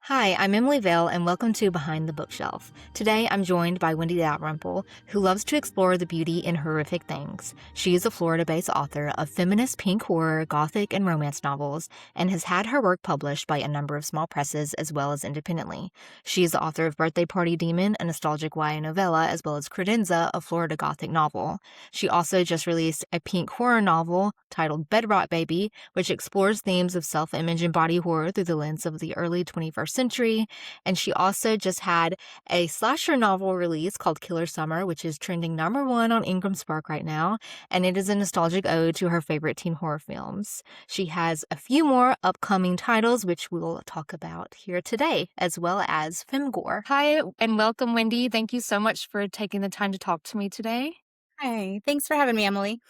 Hi, I'm Emily Vale, and welcome to Behind the Bookshelf. Today, I'm joined by Wendy Dalrymple, who loves to explore the beauty in horrific things. She is a Florida-based author of feminist pink horror, gothic, and romance novels, and has had her work published by a number of small presses as well as independently. She is the author of Birthday Party Demon, a nostalgic YA novella, as well as Credenza, a Florida gothic novel. She also just released a pink horror novel titled Bedrot Baby, which explores themes of self-image and body horror through the lens of the early 21st century. And she also just had a slasher novel release called Killer Summer, which is trending #1 on Ingram Spark right now. And it is a nostalgic ode to her favorite teen horror films. She has a few more upcoming titles, which we'll talk about here today, as well as Femgore. Hi, and welcome, Wendy. Thank you so much for taking the time to talk to me today. Hi, thanks for having me, Emily.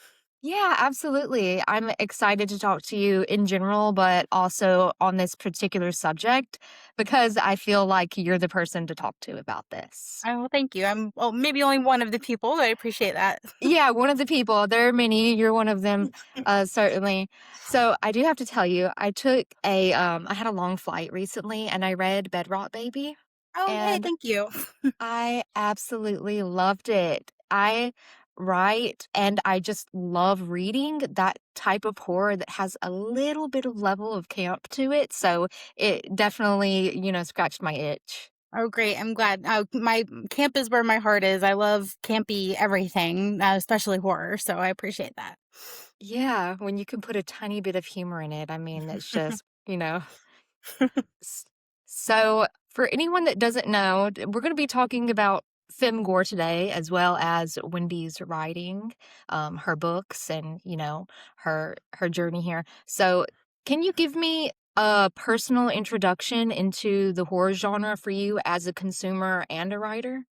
Yeah, absolutely. I'm excited to talk to you in general, but also on this particular subject because I feel like you're the person to talk to about this. Oh, well, thank you. I'm maybe only one of the people, but I appreciate that. Yeah, one of the people. There are many. You're one of them, certainly. So I do have to tell you, I had a long flight recently, and I read Bedrock Baby, Oh, yay, and thank you. I absolutely loved it. I write and I just love reading that type of horror that has a little bit of level of camp to it. So it definitely, scratched my itch. Oh, great. I'm glad. My camp is where my heart is. I love campy everything, especially horror. So I appreciate that. Yeah, when you can put a tiny bit of humor in it, I mean, it's just, S- So, for anyone that doesn't know, we're going to be talking about Femgore today, as well as Wendy's writing, her books, and her journey here. So, can you give me a personal introduction into the horror genre for you as a consumer and a writer?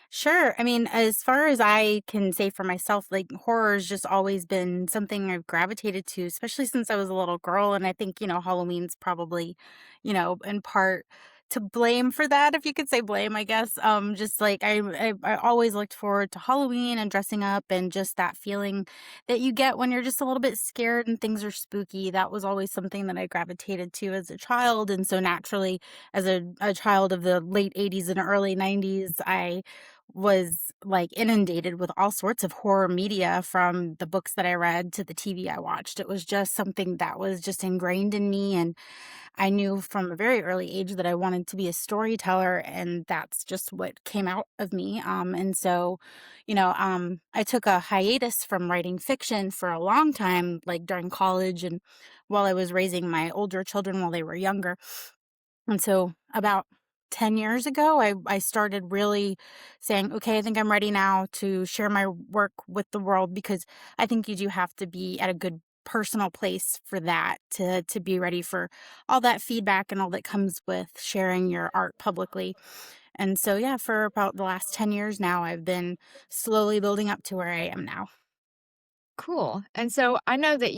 Sure. I mean, as far as I can say for myself, like horror has just always been something I've gravitated to, especially since I was a little girl. And I think, Halloween's probably, in part to blame for that, if you could say blame, I guess. Just like I always looked forward to Halloween and dressing up and just that feeling that you get when you're just a little bit scared and things are spooky. That was always something that I gravitated to as a child. And so naturally, as a child of the late 80s and early 90s, I was like inundated with all sorts of horror media from the books that I read to the TV I watched. It was just something that was just ingrained in me. And I knew from a very early age that I wanted to be a storyteller. And that's just what came out of me. And so, I took a hiatus from writing fiction for a long time, like during college and while I was raising my older children while they were younger. And so about 10 years ago, I started really saying, okay, I think I'm ready now to share my work with the world because I think you do have to be at a good personal place for that to be ready for all that feedback and all that comes with sharing your art publicly. And so yeah, for about the last 10 years now, I've been slowly building up to where I am now. Cool. And so I know that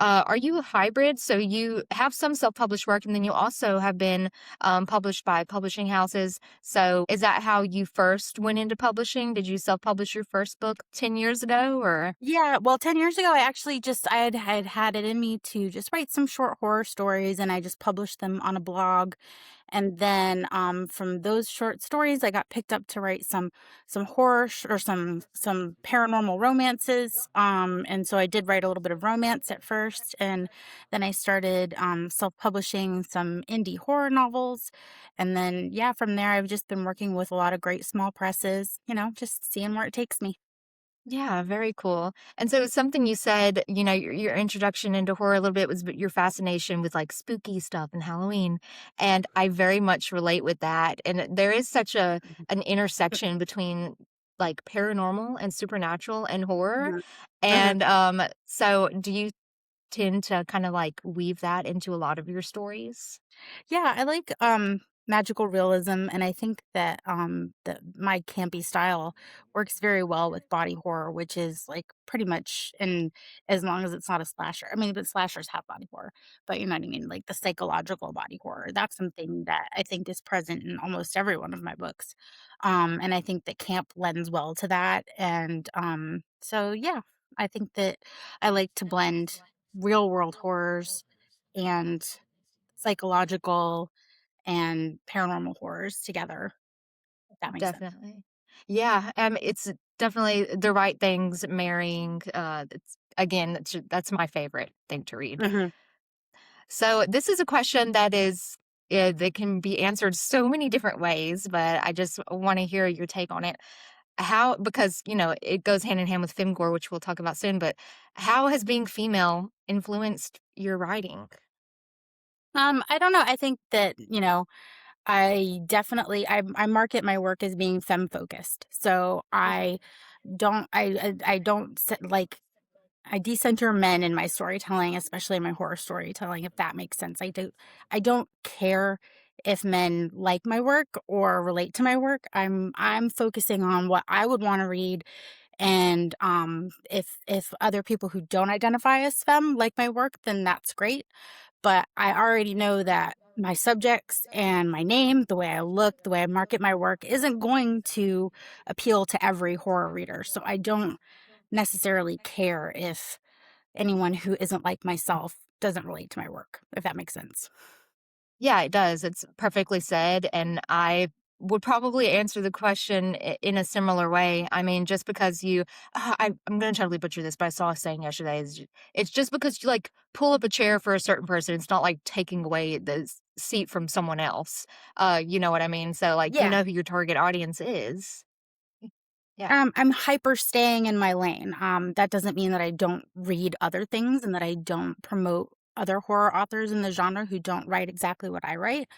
are you a hybrid? So you have some self-published work and then you also have been published by publishing houses. So is that how you first went into publishing? Did you self-publish your first book 10 years ago or? Yeah, well, 10 years ago, I actually I had it in me to just write some short horror stories and I just published them on a blog. And then from those short stories, I got picked up to write some horror or some paranormal romances. And so I did write a little bit of romance at first, and then I started self-publishing some indie horror novels. And then yeah, from there I've just been working with a lot of great small presses, just seeing where it takes me. Yeah, very cool. And so something you said, your introduction into horror a little bit was your fascination with like spooky stuff and Halloween. And I very much relate with that. And there is such an intersection between like paranormal and supernatural and horror. Mhm. Mhm. And so do you tend to kind of like weave that into a lot of your stories? Yeah, I like magical realism, and I think that my campy style works very well with body horror, which is like pretty much in as long as it's not a slasher. I mean, but slashers have body horror, but you know what I mean, like the psychological body horror. That's something that I think is present in almost every one of my books. And I think that camp lends well to that. And so yeah, I think that I like to blend real world horrors and psychological and paranormal horrors together, if that makes sense. Definitely. Yeah, it's definitely the right things marrying, it's again, that's my favorite thing to read. Mhm. So this is a question that can be answered so many different ways, but I just wanna hear your take on it. How because, it goes hand in hand with Femgore, which we'll talk about soon, but how has being female influenced your writing? I don't know. I think that, I market my work as being femme focused. So I don't I decenter men in my storytelling, especially in my horror storytelling, if that makes sense. I don't care if men like my work or relate to my work. I'm focusing on what I would want to read, and if other people who don't identify as femme like my work, then that's great. But I already know that my subjects and my name, the way I look, the way I market my work isn't going to appeal to every horror reader. So I don't necessarily care if anyone who isn't like myself doesn't relate to my work, if that makes sense. Yeah, it does. It's perfectly said, and I would probably answer the question in a similar way. I mean, just because I'm going to totally butcher this, but I saw a saying yesterday. It's just because you like pull up a chair for a certain person, it's not like taking away the seat from someone else. You know what I mean? So, like, you Yeah. know who your target audience is. Yeah, I'm hyper staying in my lane. That doesn't mean that I don't read other things and that I don't promote other horror authors in the genre who don't write exactly what I write.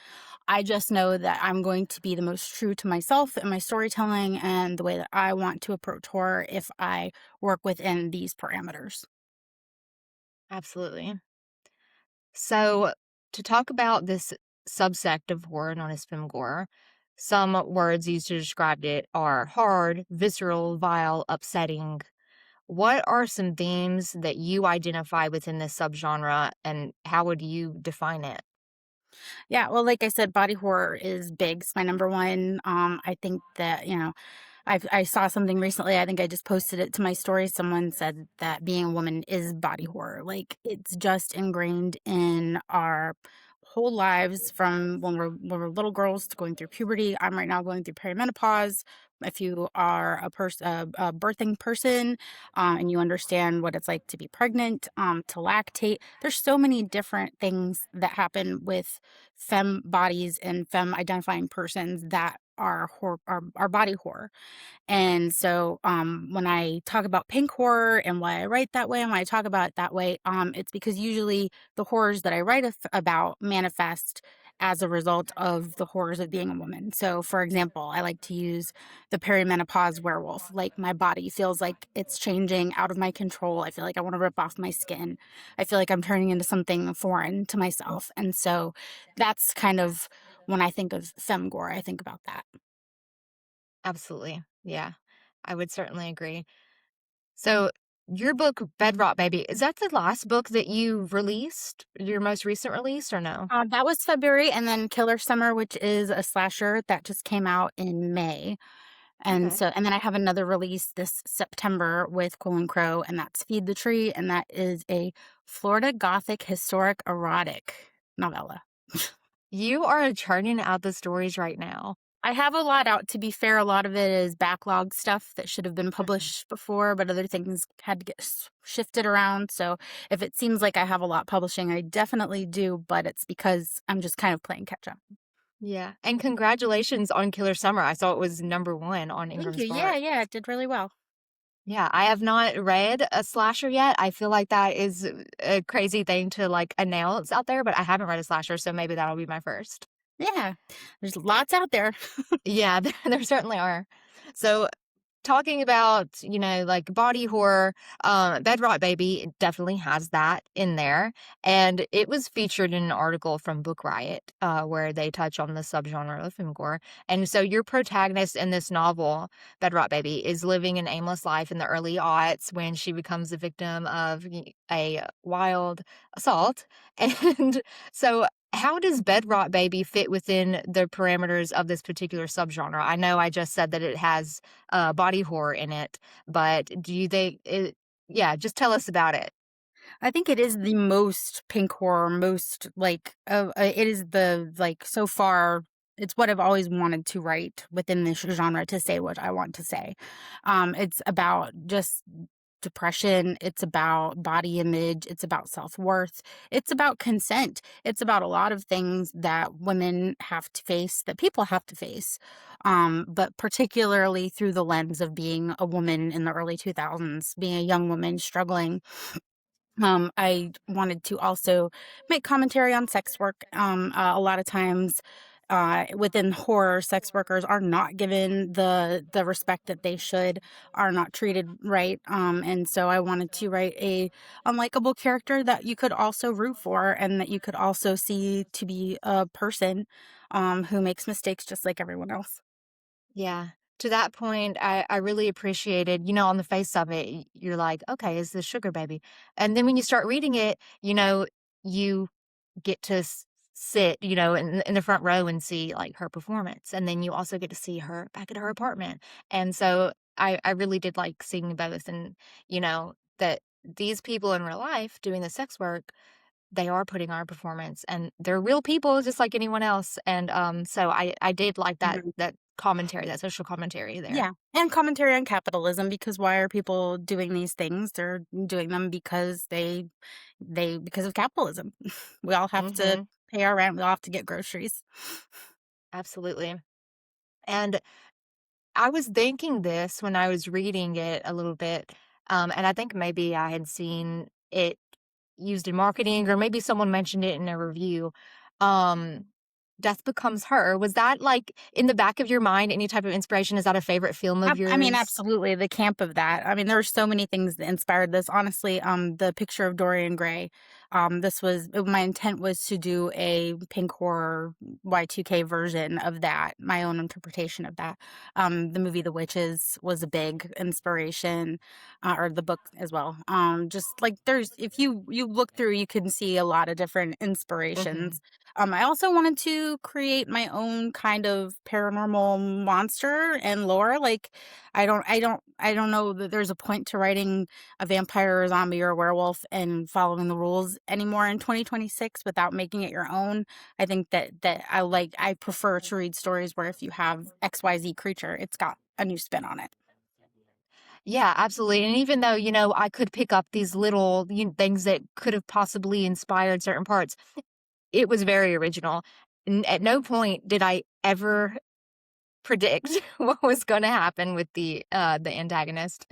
I just know that I'm going to be the most true to myself in my storytelling and the way that I want to approach horror if I work within these parameters. absolutely. So, to talk about this subsect of horror known as femgore, some words used to describe it are hard, visceral, vile, upsetting. What are some themes that you identify within this subgenre, and how would you define it? Yeah, well, like I said, body horror is big. It's my number one. I think that, I saw something recently. I think I just posted it to my story. Someone said that being a woman is body horror. Like it's just ingrained in our whole lives from when we're little girls to going through puberty. I'm right now going through perimenopause. If you are a birthing person, and you understand what it's like to be pregnant, to lactate, there's so many different things that happen with femme bodies and femme identifying persons that are body horror. And so, when I talk about pink horror and why I write that way, and when I talk about it that way, it's because usually the horrors that I write about manifest as a result of the horrors of being a woman. So, for example, I like to use the perimenopause werewolf. Like my body feels like it's changing out of my control. I feel like I want to rip off my skin. I feel like I'm turning into something foreign to myself. And so that's kind of when I think of femgore, I think about that. Absolutely. Yeah, I would certainly agree. So, your book, Bedrock Baby, is that the last book that you released? Your most recent release, or no? That was February, and then Killer Summer, which is a slasher that just came out in May. Okay. And then I have another release this September with Quill and Crow, and that's Feed the Tree, and that is a Florida Gothic historic erotic novella. You are churning out the stories right now. I have a lot out, to be fair. A lot of it is backlog stuff that should have been Mhm. published before, but other things had to get shifted around. So if it seems like I have a lot publishing, I definitely do, but it's because I'm just kind of playing catch up. Yeah, and congratulations on Killer Summer. I saw it was number 1 on Thank you. Ingram's Yeah, Spark. yeah, it did really well. Yeah, I have not read a slasher yet. I feel like that is a crazy thing to, like, announce out there, but I haven't read a slasher, so maybe that'll be my first. Yeah, there's lots out there. Yeah, there certainly are. So, talking about, like, body horror, Bedrock Baby definitely has that in there, and it was featured in an article from Book Riot, where they touch on the subgenre of femgore, and so your protagonist in this novel, Bedrock Baby, is living an aimless life in the early aughts when she becomes the victim of a wild assault, and so how does Bedrock Baby fit within the parameters of this particular subgenre? I know I just said that it has body horror in it, but do you think it yeah, just tell us about it. I think it is the most pink horror, most like it is the like so far. It's what I've always wanted to write within this genre to say what I want to say. It's about just depression. It's about body image. It's about self worth. It's about consent. It's about a lot of things that women have to face, that people have to face, but particularly through the lens of being a woman in the early 2000s, being a young woman struggling. I wanted to also make commentary on sex work. A lot of times, within horror, sex workers are not given the respect that they should, are not treated right. And so I wanted to write a unlikable character that you could also root for, and that you could also see to be a person, who makes mistakes just like everyone else. Yeah. To that point, I really appreciated, on the face of it, you're like, okay, is this sugar baby? And then when you start reading it, you get to sit, in the front row and see like her performance. And then you also get to see her back at her apartment. And so I really did like seeing both, and, that these people in real life doing the sex work, they are putting on a performance, and they're real people just like anyone else. And so I did like that commentary, that social commentary there. Yeah, and commentary on capitalism, because why are people doing these things? They're doing them because they because of capitalism. We all have to Mhm. pay our rent, we all have to get groceries. Absolutely. And I was thinking this when I was reading it a little bit, and I think maybe I had seen it used in marketing, or maybe someone mentioned it in a review. Um, Death Becomes Her. Was that like in the back of your mind, any type of inspiration? Is that a favorite film of I mean, yours? absolutely, the camp of that. I mean, there were so many things that inspired this. Honestly, the picture of Dorian Gray. This was my intent was to do a pink horror Y2K version of that, my own interpretation of that. The movie The Witches was a big inspiration, or the book as well. Just like there's, if you look through, you can see a lot of different Mhm. inspirations. I also wanted to create my own kind of paranormal monster and lore. Like, I don't know that there's a point to writing a vampire or a zombie or a werewolf and following the rules anymore in 2026 without making it your own. I think that I prefer to read stories where if you have XYZ creature, it's got a new spin on it. Yeah, absolutely. And even though, I could pick up these little things that could have possibly inspired certain parts, it was very original. At no point did I ever predict what was gonna happen with the antagonist.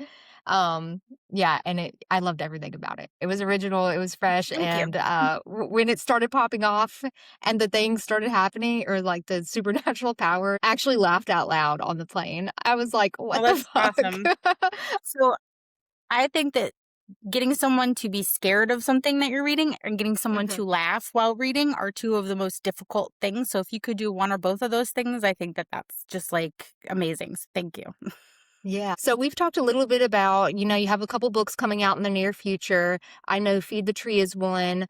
Um, yeah, and I loved everything about it. It was original, it was fresh, Thank you. and, when it started popping off and the things started happening, or, like, the supernatural power, I actually laughed out loud on the plane. I was like, Oh, "What the that's fuck?" awesome. So I think that getting someone to be scared of something that you're reading and getting someone Mhm. to laugh while reading are two of the most difficult things. So if you could do one or both of those things, I think that that's just like amazing. So thank you. Yeah. So we've talked a little bit about, you have a couple books coming out in the near future. I know Feed the Tree is one.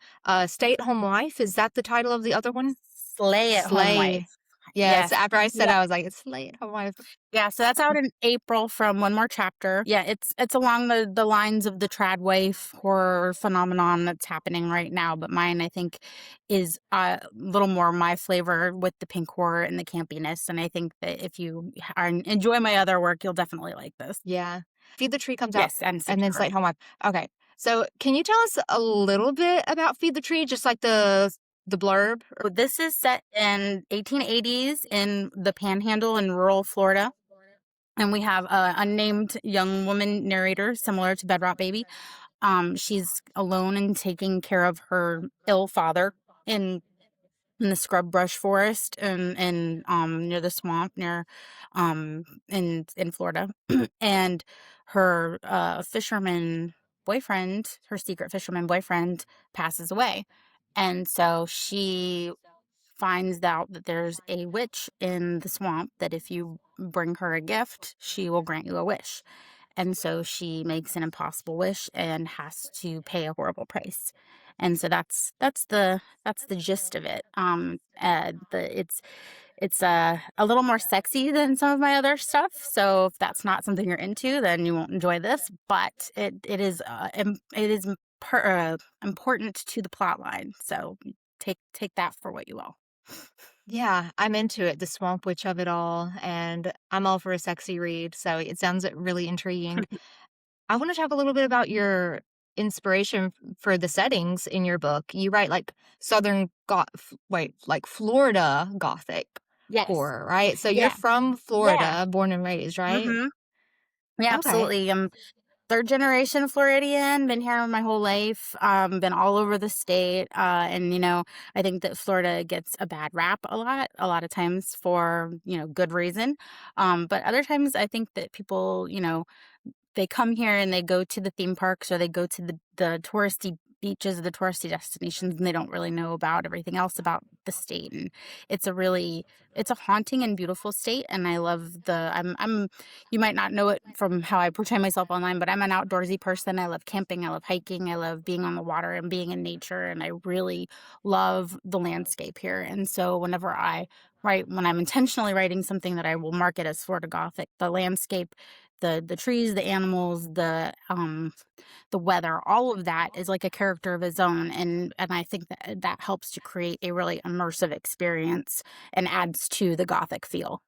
Stay at Home Wife, is that the title of the other one? Slay at home wife. Slay. Yes. Yes. After I said, Yeah. I was like, it's Slay at Home Wife. Yeah, so that's out in April from One More Chapter. Yeah, it's along the lines of the trad wife horror phenomenon that's happening right now, but mine I think is a little more my flavor with the pink horror and the campiness. And I think that if you enjoy my other work, you'll definitely like this. Yeah. Feed the Tree comes out, Yes, and and then Slay Sanctuary. at Home Wife. Okay. So can you tell us a little bit about Feed the Tree, just like the blurb? So this is set in 1880s in the Panhandle in rural Florida. And we have a unnamed young woman narrator, similar to Bedrock Baby. She's alone and taking care of her ill father in in the scrub brush forest and near the swamp near in Florida. And her fisherman boyfriend, her secret fisherman boyfriend, passes away. And so she finds out that there's a witch in the swamp that if you bring her a gift, she will grant you a wish. And so she makes an impossible wish and has to pay a horrible price. And so that's the gist of it. It's a little more sexy than some of my other stuff. So if that's not something you're into, then you won't enjoy this. But it is important to the plot line. So take that for what you will. Yeah, I'm into it, the swamp witch of it all, and I'm all for a sexy read, so it sounds really intriguing. I want to talk a little bit about your inspiration for the settings in your book. You write like like Florida Gothic Yes. horror, right? So you're Yeah. from Yeah. Florida, born and raised, right? Mhm. Yeah, Okay. absolutely. Third generation Floridian, been here my whole life, been all over the state. And, I think that Florida gets a bad rap a lot of times for, good reason. But other times I think that people, they come here and they go to the theme parks or they go to the touristy beaches, the touristy destinations, and they don't really know about everything else about the state. And it's a really it's a haunting and beautiful state. And I love I'm you might not know it from how I portray myself online, but I'm an outdoorsy person. I love camping, I love hiking, I love being on the water and being in nature. And I really love the landscape here. And so whenever I write when I'm intentionally writing something that I will market as Florida Gothic, the landscape, the trees, the animals, the weather, all of that is like a character of its own. And I think that that helps to create a really immersive experience and adds to the Gothic feel.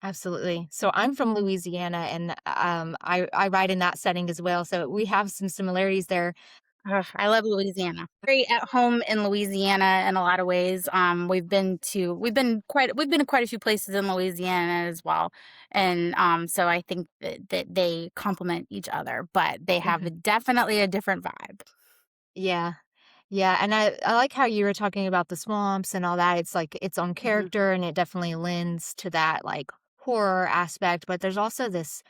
Absolutely. So I'm from Louisiana and I write in that setting as well. So we have some similarities there. Ugh, I love Louisiana. Very at home in Louisiana in a lot of ways. We've been to quite a few places in Louisiana as well, and so I think that they complement each other, but they Mhm. have definitely a different vibe. Yeah. Yeah, and I like how you were talking about the swamps and all that. It's like its own Mhm. character and it definitely lends to that like horror aspect, but there's also this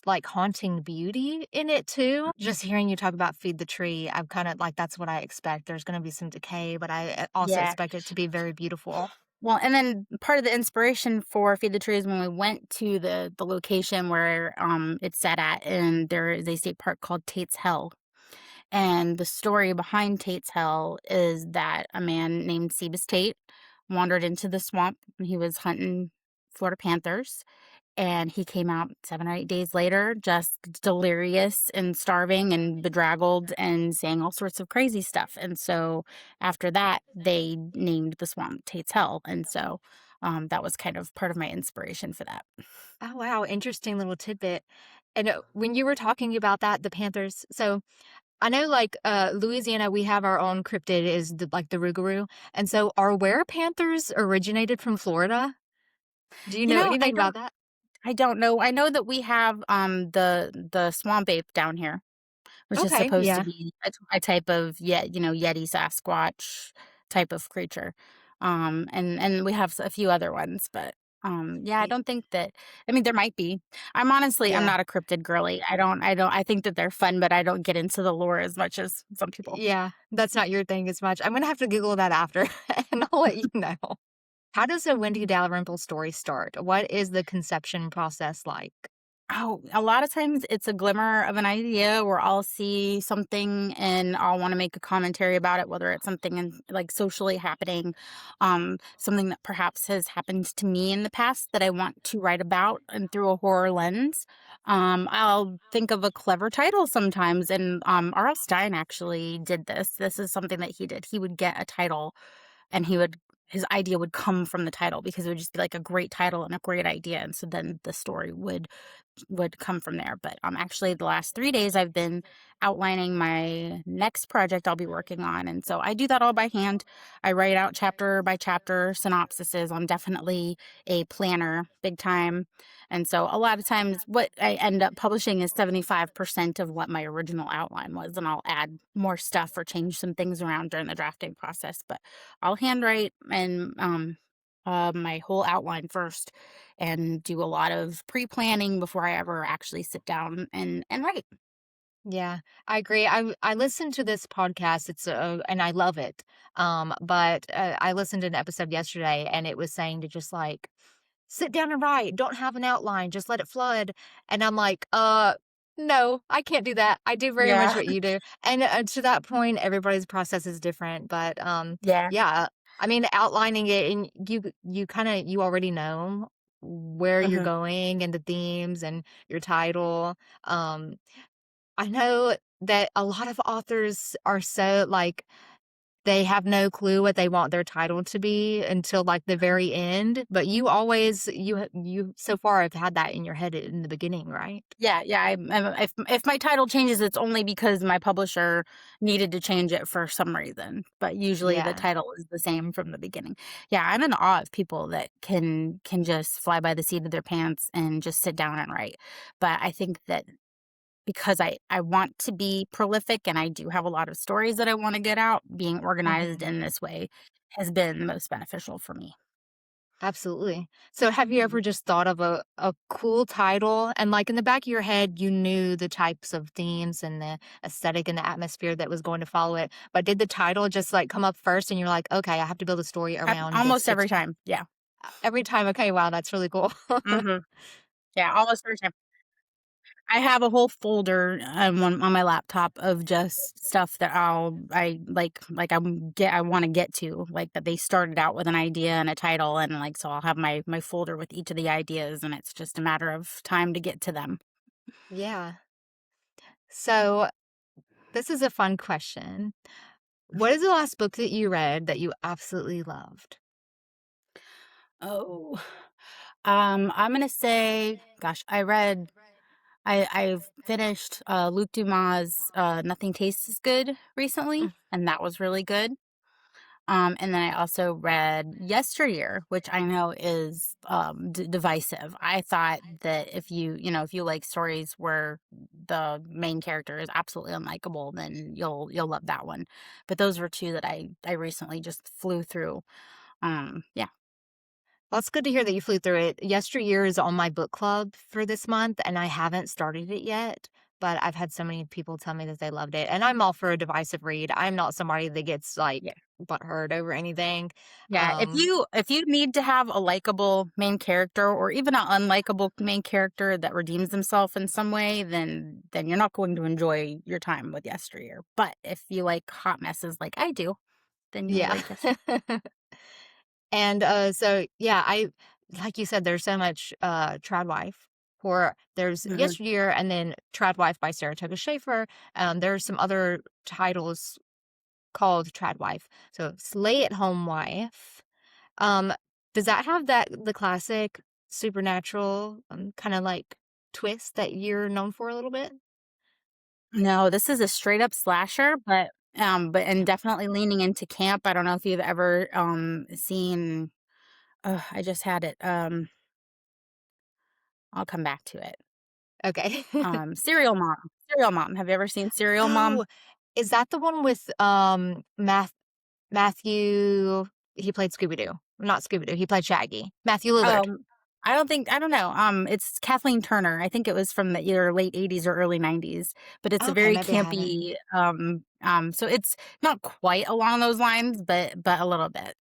like haunting beauty in it too. Just hearing you talk about feed the tree, I'm kind of like that's what I expect. There's going to be some decay, but I also Yeah. expect it to be very beautiful. Well, and then part of the inspiration for Feed the Trees when we went to the location where it's set at, and there is a state park called Tate's Hell. And the story behind Tate's Hell is that a man named Sebas Tate wandered into the swamp when he was hunting Florida panthers, and he came out 7 or 8 days later just delirious and starving and bedraggled and saying all sorts of crazy stuff. And so after that, they named the swamp Tate's Hell. And so, that was kind of part of my inspiration for that. Oh wow, interesting little tidbit. And when you were talking about that, the Panthers. So I know, like, Louisiana, we have our own cryptid is like the Rougarou, and so are were-panthers originated from Florida? Do you You know know, anything about that? I don't know. I know that we have the swamp ape down here, which is Okay, supposed to yeah, be a type of Yeti Sasquatch type of creature. And we have a few other ones, but yeah, I y don't think that. I mean, there might be. I'm yeah, not a cryptid girly. I think that they're fun, but I don't get into the lore as much as some people. yeah, that's not your thing as much. I'm gonna have to Google that after, and I'll let you know. How does a Wendy Dalrymple story start? What is the conception process like? Oh, a lot of times it's a glimmer of an idea where I'll see something and I'll want to make a commentary about it, whether it's something like socially happening, something that perhaps has happened to me in the past that I want to write about and through a horror lens. I'll think of a clever title sometimes, and R.L. Stein actually did this. This is something that he did. He would get a title and his idea would come from the title because it would just be like a great title and a great idea, and so then the story would come from there. But actually, the last 3 days I've been outlining my next project I'll be working on, and so I do that all by hand. I write out chapter by chapter synopsises. I'm definitely a planner, big time, and so a lot of times what I end up publishing is 75% of what my original outline was, and I'll add more stuff or change some things around during the drafting process. But I'll handwrite and my whole outline first and do a lot of pre-planning before I ever actually sit down and write. Yeah, I agree. I listened to this podcast. It's and I love it. But I listened to an episode yesterday, and it was saying to just like sit down and write. Don't have an outline. Just let it flood. And I'm like, no, I can't do that. I do very much Yeah. what you do. And to that point, everybody's process is different. But Yeah. yeah, I mean, outlining it, and you kind of you already know where you're Mhm. going and the themes and your title. I know that a lot of authors are so like they have no clue what they want their title to be until like the very end. But you always you so far have had that in your head in the beginning, right? Yeah, yeah. If my title changes, it's only because my publisher needed to change it for some reason. But usually, the Yeah. title is the same from the beginning. Yeah, I'm in awe of people that can just fly by the seat of their pants and just sit down and write. But I think that because I want to be prolific and I do have a lot of stories that I want to get out, being organized Mhm. in this way has been the most beneficial for me. Absolutely. So have you ever just thought of a cool title and like in the back of your head you knew the types of themes and the aesthetic and the atmosphere that was going to follow it, but did the title just like come up first and you're like, "Okay, I have to build a story around this." Almost every time. Yeah. Every time. Okay, wow, that's really cool. Hmm. Yeah, almost every time. I have a whole folder on my laptop of just stuff that I want to get to, like that they started out with an idea and a title, and like so I'll have my folder with each of the ideas, and it's just a matter of time to get to them. Yeah. So, this is a fun question. What is the last book that you read that you absolutely loved? Oh, I'm gonna say, gosh, I've finished Luke Dumas' Nothing Tastes as Good recently, Mm. and that was really good. And then I also read Yesteryear, which I know is divisive. I thought that if you like stories where the main character is absolutely unlikable, then you'll love that one. But those were two that I recently just flew through. Yeah, Well, it's good to hear that you flew through it. Yesteryear is on my book club for this month, and I haven't started it yet, but I've had so many people tell me that they loved it, and I'm all for a divisive read. I'm not somebody that gets, like, yeah, butthurt over anything. yeah. If you need to have a likable main character or even an unlikable main character that redeems himself in some way, then you're not going to enjoy your time with Yesteryear. But if you like hot messes like I do, then you'll Yeah. like Yesteryear. And, so, yeah, I like you said, there's so much, Trad Wife, or there's Mhm. Yesteryear and then Trad Wife by Sarah Toga Schaefer. There's some other titles called Trad Wife. So, Slay at Home Wife. Um, does that have the classic supernatural, kinda, like, twist that you're known for a little bit? No, this is a straight up slasher, but and definitely leaning into camp. I don't know if you've ever seen. I just had it. I'll come back to it. Okay. Serial Mom. Serial Mom. Have you ever seen Serial Mom? Oh, is that the one with, Matthew he played Scooby-Doo. Not Scooby-Doo, he played Shaggy. Matthew Lillard. Um, I don't know. It's Kathleen Turner. I think it was from the either late '80s or early '90s, but it's a Okay, very maybe I haven't. campy. So it's not quite along those lines, but a little bit.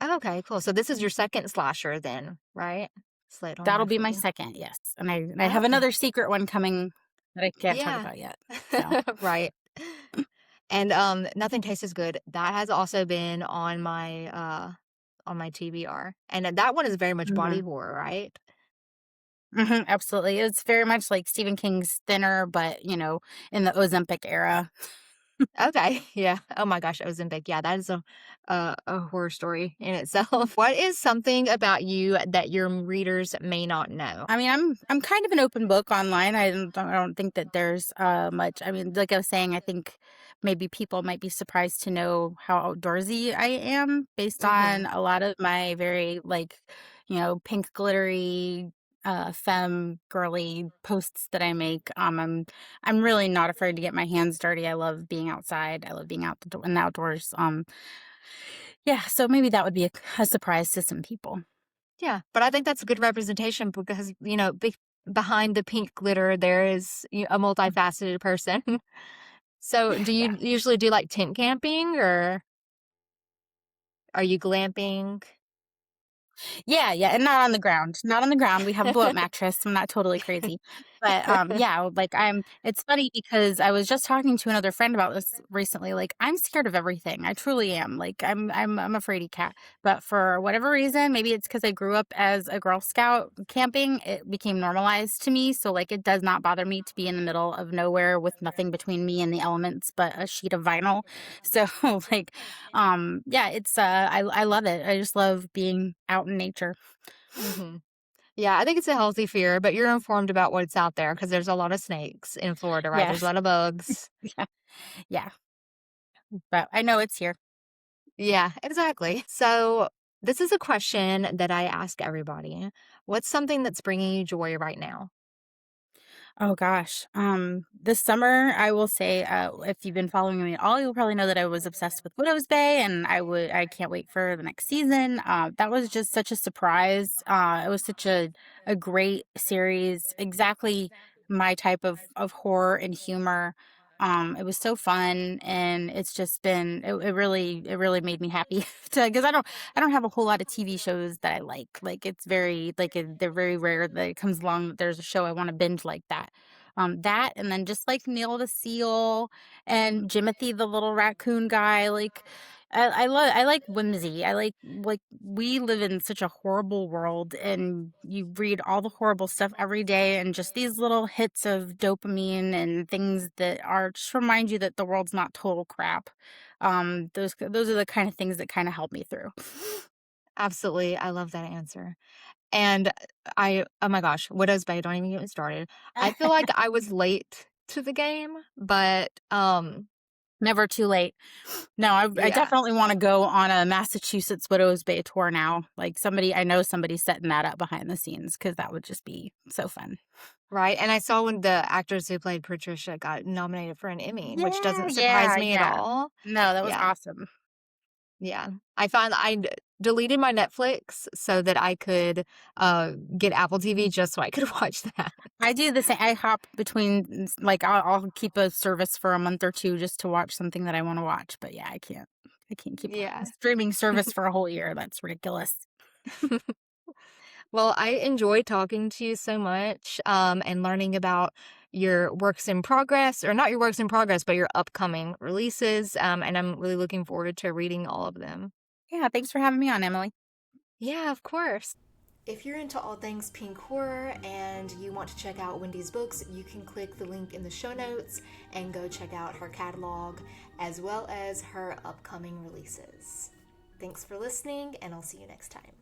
Okay, cool. So this is your 2nd slasher then, right? Slay at Home That'll Wife be would my be? second, yes, and I have Okay. another secret one coming that I can't talk Yeah. about yet. So, Right. And, Nothing Tastes as Good, that has also been on my TBR, and that one is very much body mhm, horror, right? mhm, absolutely. It's very much like Stephen King's Thinner, but in the Ozempic era. Okay, yeah. Oh my gosh, Ozempic, yeah, that is a horror story in itself. What is something about you that your readers may not know? I mean, I'm kind of an open book online. I don't think that there's much. I mean, like I was saying, I think maybe people might be surprised to know how outdoorsy I am based on Mhm. a lot of my very like, pink glittery femme girly posts that I make. I'm really not afraid to get my hands dirty. I love being outside. I love being in the outdoors. Yeah, so maybe that would be a surprise to some people. Yeah, but I think that's a good representation because, behind the pink glitter, there is a multifaceted person. So, do Yeah. you usually do, like, tent camping, or are you glamping? Yeah, yeah, and not on the ground. Not on the ground. We have a blow up mattress. I'm not totally crazy. But, yeah, like, it's funny because I was just talking to another friend about this recently, like, I'm scared of everything, I truly am, like, I'm a fraidy cat, but for whatever reason, maybe it's because I grew up as a Girl Scout camping, it became normalized to me, so, like, it does not bother me to be in the middle of nowhere with nothing between me and the elements but a sheet of vinyl. So, like, yeah, I love it, I just love being out in nature. Mhm. Yeah, I think it's a healthy fear, but you're informed about what's out there because there's a lot of snakes in Florida, right? There's a Yes. lot of bugs. Yeah, yeah, but I know it's here. Yeah, exactly. So, this is a question that I ask everybody. What's something that's bringing you joy right now? Oh gosh. This summer, I will say, if you've been following me at all, you'll probably know that I was obsessed with Widow's Bay, and I can't wait for the next season. That was just such a surprise. It was such a great series, exactly my type of horror and humor. It was so fun, and it's just been it really made me happy to because I don't have a whole lot of TV shows that I like. Like it's very they're very rare that it comes along that there's a show I want to binge like that. That and then just like Neil the Seal and Jimothy the little raccoon guy. Like I like whimsy. I like we live in such a horrible world and you read all the horrible stuff every day and just these little hits of dopamine and things that are just remind you that the world's not total crap. Those are the kind of things that kind of help me through. Absolutely. I love that answer. And oh my gosh, Widow's Bay, don't even get me started. I feel like I was late to the game, but Never too late. No, I yeah, definitely want to go on a Massachusetts Widows Bay tour now. Like I know somebody setting that up behind the scenes because that would just be so fun. right. And I saw when the actress who played Patricia got nominated for an Emmy, which Yeah, doesn't surprise yeah, me at yeah. all. No, that was Yeah. awesome. Yeah. Deleted my Netflix so that I could, get Apple TV just so I could watch that. I do the same. I hop between, like, I'll keep a service for a month or two just to watch something that I want to watch. But yeah, I can't. I can't keep a Yeah. streaming service for a whole year. That's ridiculous. Well, I enjoyed talking to you so much, and learning about your works in progress, or not your works in progress, but your upcoming releases, and I'm really looking forward to reading all of them. Yeah, thanks for having me on, Emily. Yeah, of course. If you're into all things pink horror and you want to check out Wendy's books, you can click the link in the show notes and go check out her catalog as well as her upcoming releases. Thanks for listening, and I'll see you next time.